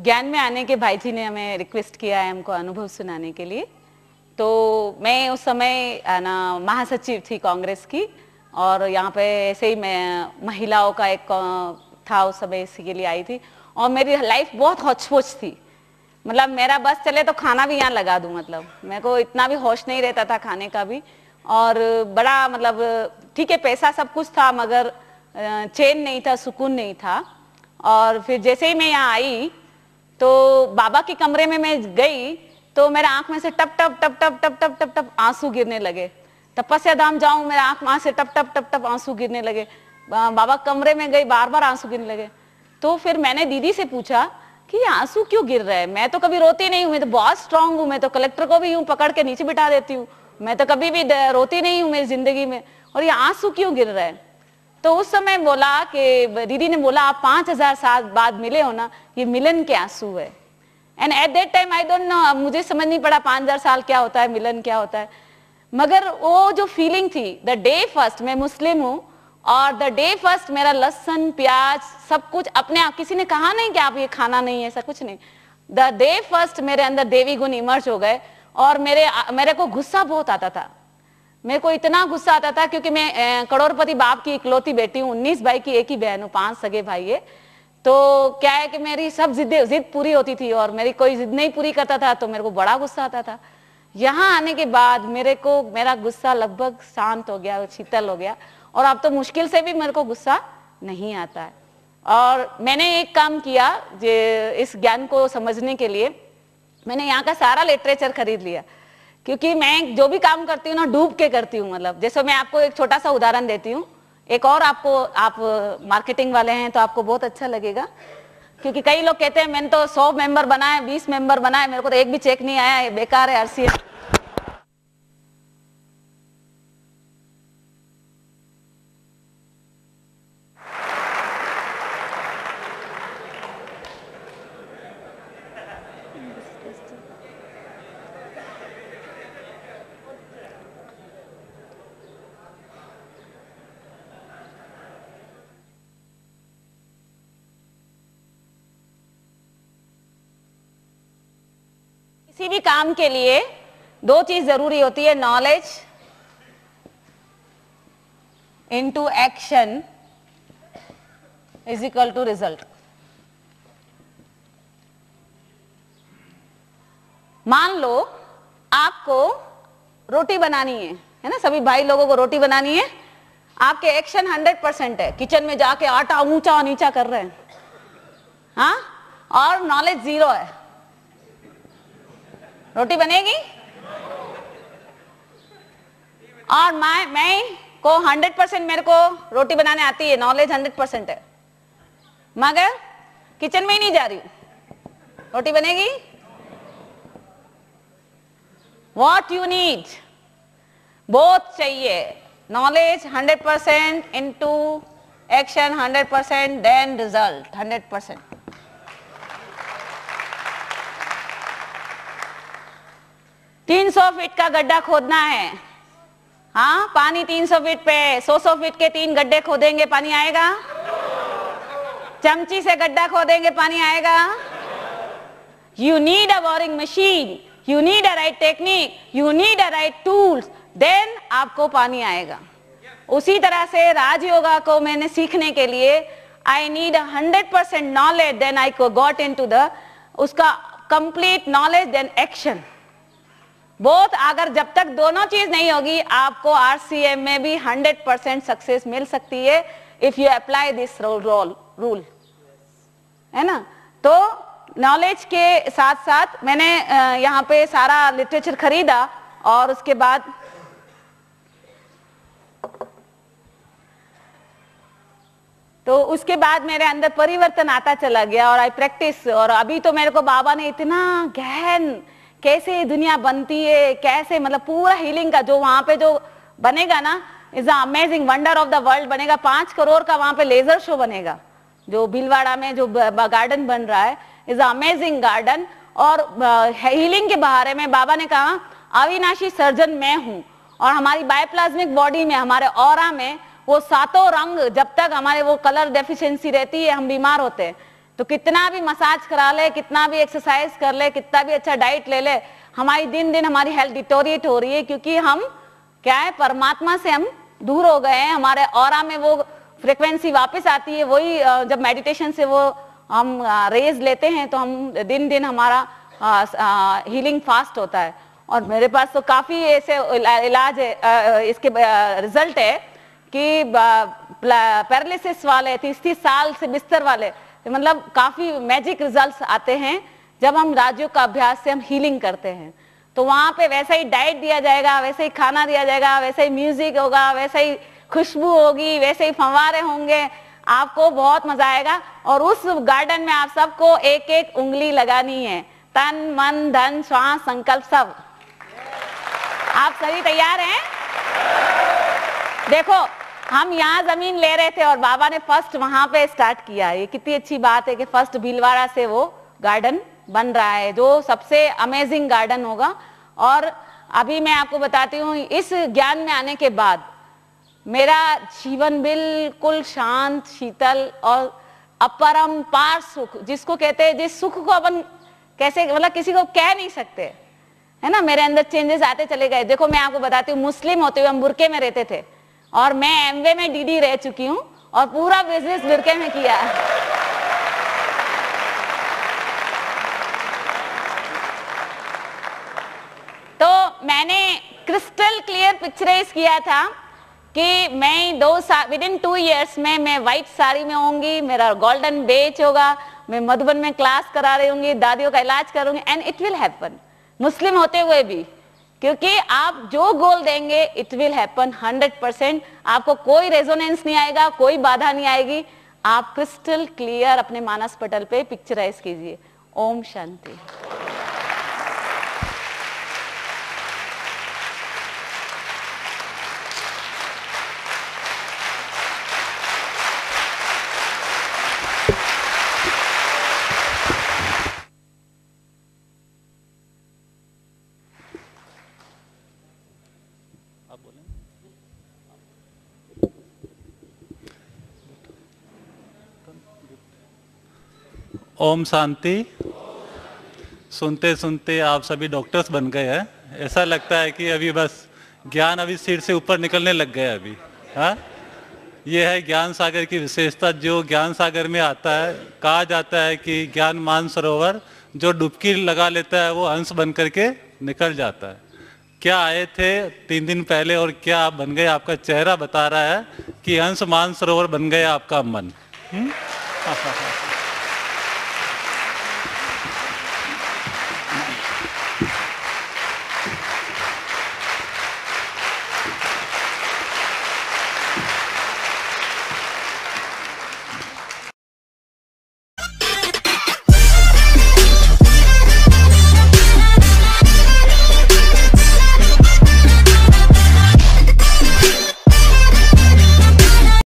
ज्ञान में आने के भाई जी ने हमें रिक्वेस्ट किया है हमको अनुभव सुनाने के लिए। तो मैं उस समय ना महासचिव थी कांग्रेस की, और यहाँ पे ऐसे ही मैं महिलाओं का एक था उस समय, इसी के लिए आई थी। और मेरी लाइफ बहुत हौच-पौच थी, मतलब मेरा बस चले तो खाना भी यहाँ लगा दूँ, मतलब मेरे को इतना भी होश नहीं रहता था खाने का भी। और बड़ा मतलब ठीक है पैसा सब कुछ था, मगर चैन नहीं था, सुकून नहीं था। और फिर जैसे ही मैं यहाँ आई तो बाबा के कमरे में मैं गई तो मेरे आंख में से टप टप टप टप टप टप टप टप आंसू गिरने लगे। तपस्या धाम जाऊं, मेरे आंख में से टप टप टप टप आंसू गिरने लगे। बाबा कमरे में गई, बार बार आंसू गिरने लगे। तो फिर मैंने दीदी से पूछा कि ये आंसू क्यों गिर रहा है? मैं तो कभी रोती नहीं हूँ, मैं तो बहुत स्ट्रांग हूँ, मैं तो कलेक्टर को भी यूं पकड़ के नीचे बिठा देती हूँ, मैं तो कभी भी रोती नहीं हूँ मेरी जिंदगी में, और ये आंसू क्यों गिर रहा है? तो उस समय बोला कि दीदी ने बोला आप 5000 साल बाद मिले हो ना, ये मिलन के आंसू है। And at that time I don't know, मुझे समझ नहीं पड़ा 5000 साल क्या होता है, मिलन क्या होता है। मगर वो जो फीलिंग थी, द डे फर्स्ट, मैं मुस्लिम हूँ और द डे फर्स्ट मेरा लहसुन प्याज सब कुछ अपने आप, किसी ने कहा नहीं कि आप ये खाना नहीं है, ऐसा कुछ नहीं। द डे फर्स्ट मेरे अंदर देवी गुण इमर्ज हो गए। और मेरे को गुस्सा बहुत आता था, मेरे को इतना गुस्सा आता था, क्योंकि मैं करोड़पति बाप की इकलौती बेटी हूँ, 19 भाई की एक ही बहन हूँ, 5 सगे भाई है। तो क्या है कि मेरी सब जिद पूरी होती थी, और मेरी कोई जिद नहीं पूरी करता था तो मेरे को बड़ा गुस्सा आता था। यहाँ आने के बाद मेरा गुस्सा लगभग शांत हो गया, शीतल हो गया, और अब तो मुश्किल से भी मेरे को गुस्सा नहीं आता है। और मैंने एक काम किया, इस ज्ञान को समझने के लिए मैंने यहाँ का सारा लिटरेचर खरीद लिया, क्योंकि मैं जो भी काम करती हूँ ना डूब के करती हूँ। मतलब जैसे मैं आपको एक छोटा सा उदाहरण देती हूँ, एक और आप मार्केटिंग वाले हैं तो आपको बहुत अच्छा लगेगा, क्योंकि कई लोग कहते हैं मैंने तो 100 मेंबर बनाए, 20 मेंबर बनाए, मेरे को तो एक भी चेक नहीं आया, बेकार है RCM। किसी भी काम के लिए 2 चीज जरूरी होती है, knowledge into action is equal to result. मान लो आपको रोटी बनानी है ना, सभी भाई लोगों को रोटी बनानी है, आपके एक्शन 100% है, किचन में जाके आटा ऊंचा नीचा कर रहे हैं, हाँ, और नॉलेज 0 है, रोटी बनेगी? और मैं को 100% मेरे को रोटी बनाने आती है, नॉलेज 100% है, मगर किचन में ही नहीं जा रही हूं, रोटी बनेगी? What you need, बोथ चाहिए, knowledge 100% into action 100%, then result 100%। तीन 300 फीट का गड्ढा खोदना है, हाँ, पानी 300 फीट पे, 100 फीट के 3 गड्ढे खोदेंगे, पानी आएगा? चमची से गड्ढा खोदेंगे, पानी आएगा? You need a boring machine, you need a right technique, you need a right tools, then आपको पानी आएगा। उसी तरह से राजयोगा को मैंने सीखने के लिए I need 100% knowledge, then I got into the उसका complete knowledge then action। Both, अगर जब तक दोनों चीज नहीं होगी आपको RCM में भी 100% सक्सेस मिल सकती है, if you apply this rule, है ना। तो नॉलेज के साथ साथ मैंने यहाँ पे सारा लिटरेचर खरीदा, और उसके बाद मेरे अंदर परिवर्तन आता चला गया, और आई प्रैक्टिस। और अभी तो मेरे को बाबा ने इतना गहन, कैसे दुनिया बनती है, कैसे मतलब पूरा हीलिंग का जो वहां पे जो बनेगा ना, is a amazing wonder of the world बनेगा। 5 करोड़ का वहां पे लेजर शो बनेगा, जो भीलवाड़ा में जो गार्डन बन रहा है, इज अ अमेजिंग गार्डन। और हीलिंग के बारे में बाबा ने कहा अविनाशी सर्जन मैं हूं, और हमारी बायोप्लाज्मिक बॉडी में, हमारे ऑरा में वो 7 रंग, जब तक हमारे वो कलर डेफिशिएंसी रहती है हम बीमार होते हैं, तो कितना भी मसाज करा ले, कितना भी एक्सरसाइज कर ले, कितना भी अच्छा डाइट ले ले, हमारी दिन दिन हमारी हेल्थ डिटोरिएट हो रही है, क्योंकि हम क्या है, परमात्मा से हम दूर हो गए हैं। हमारे ऑरा में वो फ्रिक्वेंसी वापस आती है, वही जब मेडिटेशन से वो हम रेज लेते हैं तो हम दिन दिन हमारा हीलिंग फास्ट होता है। और मेरे पास तो काफी ऐसे इलाज है, इसके रिजल्ट है कि पैरालिसिस वाले 30-30 साल से बिस्तर वाले, मतलब काफी मैजिक रिजल्ट्स आते हैं जब हम राजयोग का अभ्यास से हम हीलिंग करते हैं। तो वहां पे वैसा ही डाइट दिया जाएगा, वैसे ही खाना दिया जाएगा, वैसे ही म्यूजिक होगा, वैसे ही खुशबू होगी, वैसे ही फंवारे होंगे, आपको बहुत मजा आएगा। और उस गार्डन में आप सबको एक एक उंगली लगानी है, तन मन धन श्वास संकल्प सब। आप सभी तैयार हैं? देखो, हम यहाँ जमीन ले रहे थे और बाबा ने फर्स्ट वहां पे स्टार्ट किया। ये कितनी अच्छी बात है कि फर्स्ट भीलवाड़ा से वो गार्डन बन रहा है, जो सबसे अमेजिंग गार्डन होगा। और अभी मैं आपको बताती हूँ, इस ज्ञान में आने के बाद मेरा जीवन बिल्कुल शांत, शीतल और अपरंपार सुख, जिसको कहते हैं, जिस सुख को अपन कैसे, मतलब किसी को कह नहीं सकते, है ना। मेरे अंदर चेंजेस आते चले गए। देखो, मैं आपको बताती हूँ, मुस्लिम होते हुए हम बुरके में रहते थे, और मैं एमवे में डीडी रह चुकी हूँ और पूरा बिजनेस बुरके में किया। तो मैंने क्रिस्टल क्लियर पिक्चराइज किया था कि मैं विद इन 2 years में मैं व्हाइट साड़ी में होंगी, मेरा गोल्डन बेच होगा, मैं मधुबन में क्लास करा रही होंगी, दादियों का इलाज करूंगी, एंड इट विल हैपन, मुस्लिम होते हुए भी। क्योंकि आप जो गोल देंगे इट विल हैपन 100%। आपको कोई रेजोनेंस नहीं आएगा, कोई बाधा नहीं आएगी। आप क्रिस्टल क्लियर अपने मानस पटल पे पिक्चराइज कीजिए। ओम शांति। ओम शांति। सुनते सुनते आप सभी डॉक्टर्स बन गए हैं। ऐसा लगता है कि अभी बस ज्ञान अभी सिर से ऊपर निकलने लग गया अभी। हाँ, ये है ज्ञान सागर की विशेषता। जो ज्ञान सागर में आता है, कहा जाता है कि ज्ञान मान सरोवर जो डुबकी लगा लेता है वो हंस बन करके निकल जाता है। क्या आए थे 3 दिन पहले और क्या आप बन गए, आपका चेहरा बता रहा है कि हंस मान सरोवर बन गया आपका मन।